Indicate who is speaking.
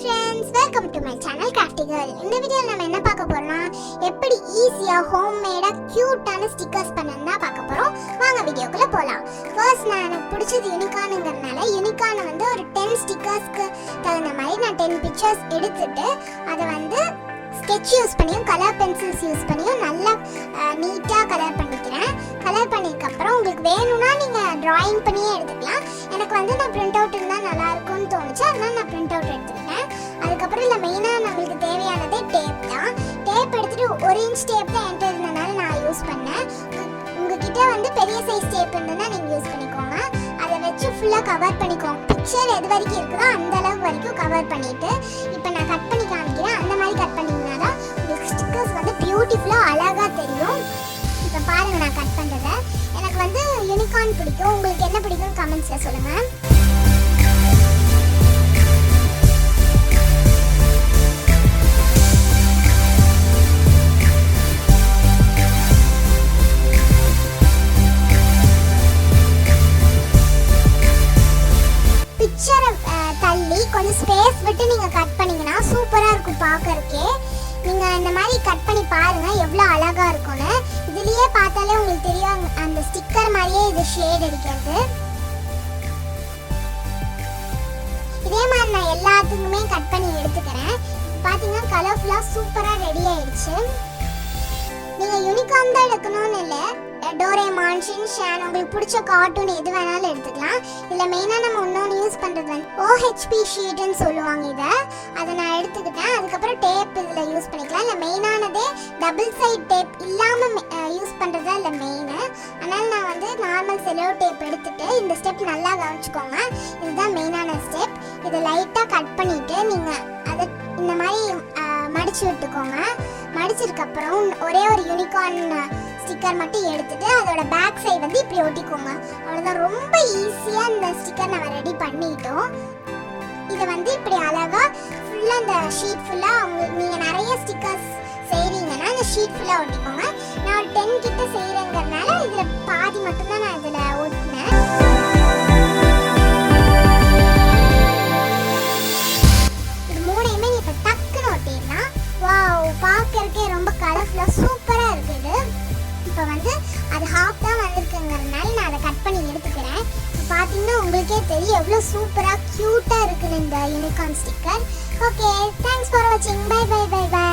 Speaker 1: friends, welcome to my channel Crafty Girl. இந்த வீடியோல நம்ம என்ன பார்க்க போறோம்னா எப்படி ஈஸியா ஹோம்மேடா கியூட்டான ஸ்டிக்கர்ஸ் பண்ணனும்னா பார்க்க போறோம். வாங்க வீடியோக்குள்ள போலாம். ஃபர்ஸ்ட் நான் எனக்கு பிடிச்சது யூனிகார்ன்ங்கறனால யூனிகார்ன் வந்து ஒரு 10 ஸ்டிக்கர்ஸ்க்கு தகுந்த மாதிரி நான் 10 பிக்சர்ஸ் எடுத்துட்டு அதை வந்து ஸ்கெட்ச் யூஸ் பண்ணியும் கலர் பென்சில்ஸ் யூஸ் பண்ணியும் நல்லா நீட்டா கலர் பண்ணிக்கிறேன். கலர் பண்ணதுக்கு அப்புறம் உங்களுக்கு வேணும்னா நீங்க டிராயிங் பண்ணியே எடுத்துக்கலாம். எனக்கு வந்து நான் பிரிண்ட் அவுட் இருந்தா நல்லா இருக்கும்னு தோணுச்சு, அதனால நான் பிரிண்ட் அவுட் எடுத்துக்கிட்டேன். அதுக்கப்புறம் இல்லை மெயினாக நம்மளுக்கு தேவையானதே டேப் தான். டேப் எடுத்துட்டு 1 இன்ச் டேப் தான் என்கிட்ட இருந்தனால நான் யூஸ் பண்ணேன். உங்ககிட்ட வந்து பெரிய சைஸ் டேப் இருந்ததுன்னா நீங்கள் யூஸ் பண்ணிக்கோங்க. அதை வச்சு ஃபுல்லாக கவர் பண்ணிக்கோங்க. பிக்சர் எது வரைக்கும் இருக்குதோ அந்த அளவுக்கு வரைக்கும் கவர் பண்ணிட்டு இப்போ நான் கட் பண்ணி காமிக்கிறேன். அந்த மாதிரி கட் பண்ணிங்கன்னா தான் உங்களுக்கு ஸ்டிக்கர்ஸ் வந்து பியூட்டிஃபுல்லாக அழகாக தெரியும். இப்போ பாருங்கள் நான் கட் பண்ணுறத. எனக்கு வந்து யூனிகார்ன் பிடிக்கும். உங்களுக்கு என்ன பிடிக்கும்னு கமெண்ட்ஸில் சொல்லுங்கள். தள்ளி கொஞ்சம் ஸ்பேஸ் விட்டு நீங்கள் கட் பண்ணிங்கன்னா சூப்பராக இருக்கும் பார்க்கறக்கே. நீங்கள் இந்த மாதிரி கட் பண்ணி பாருங்கள் எவ்வளோ அழகாக இருக்கும்னு. இதுலேயே பார்த்தாலே உங்களுக்கு தெரியும் அந்த ஸ்டிக்கர் மாதிரியே இது ஷேட் அடிக்கிறது. இதே மாதிரி நான் எல்லாத்துக்குமே கட் பண்ணி எடுத்துக்கிறேன். பார்த்தீங்கன்னா கலர்ஃபுல்லாக சூப்பராக ரெடி ஆயிடுச்சு. நீங்கள் யூனிகார்ன் தான் எடுக்கணும்னு இல்லை, டோரேமான், ஷின்சான், உங்களுக்கு பிடிச்ச கார்ட்டூன் எது வேணாலும் எடுத்துக்கலாம். இதில் மெயினாக நம்ம இன்னொன்று யூஸ் பண்ணுறது வந்து OHP ஷீட்டுன்னு சொல்லுவாங்க. அதை நான் எடுத்துக்கிட்டேன். அதுக்கப்புறம் டேப் இதில் யூஸ் பண்ணிக்கலாம். இல்லை மெயினானதே டபுள் சைட் டேப் இல்லாமல் யூஸ் பண்ணுறது தான் இல்லை மெயினு. அதனால் நான் வந்து நார்மல் செலோ டேப் எடுத்துகிட்டு இந்த ஸ்டெப் நல்லா கவனிச்சுக்கோங்க. இதுதான் மெயினான ஸ்டெப். இதை லைட்டாக கட் பண்ணிவிட்டு நீங்கள் அதை இந்த மாதிரி மடித்து விட்டுக்கோங்க. மடிச்சதுக்கப்புறம் ஒரே ஒரு யூனிகார்ன் ஸ்டிக்கர் மட்டும் எடுத்துட்டு அதோட பேக் சைடு வந்து இப்படி ஒட்டிக்கோங்க. அவ்வளோதான், ரொம்ப ஈஸியாக இந்த ஸ்டிக்கர் நம்ம ரெடி பண்ணிட்டோம். இதை வந்து இப்படி அழகாக ஃபுல்லாக இந்த ஷீட் ஃபுல்லாக நீங்கள் நிறைய ஸ்டிக்கர்ஸ் செய்கிறீங்கன்னா இந்த ஷீட் ஃபுல்லாக ஒட்டிக்கோங்க. நான் ஒரு 10 கிட்ட செய்கிறேங்கிறதுனால இதில் பாதி மட்டும்தான் நான் இதில் ஒட்டினேன். இது மூணையுமே இப்போ டக்குன்னு ஒட்டிடனா வாவ், பார்க்கறக்கே ரொம்ப கலர்ஃபுல்லாக சூப்பராக இருக்குது. இப்போ வந்து அது ஹாஃப் தான் வந்திருக்குங்கிறதுனால நான் அதை கட் பண்ணி எடுத்துக்கிறேன். இப்போ பார்த்தீங்கன்னா உங்களுக்கே தெரியும் எவ்வளோ சூப்பராக க்யூட்டாக இருக்குன்னு இந்த unicorn sticker. Okay, thanks for வாட்சிங். Bye bye bye by.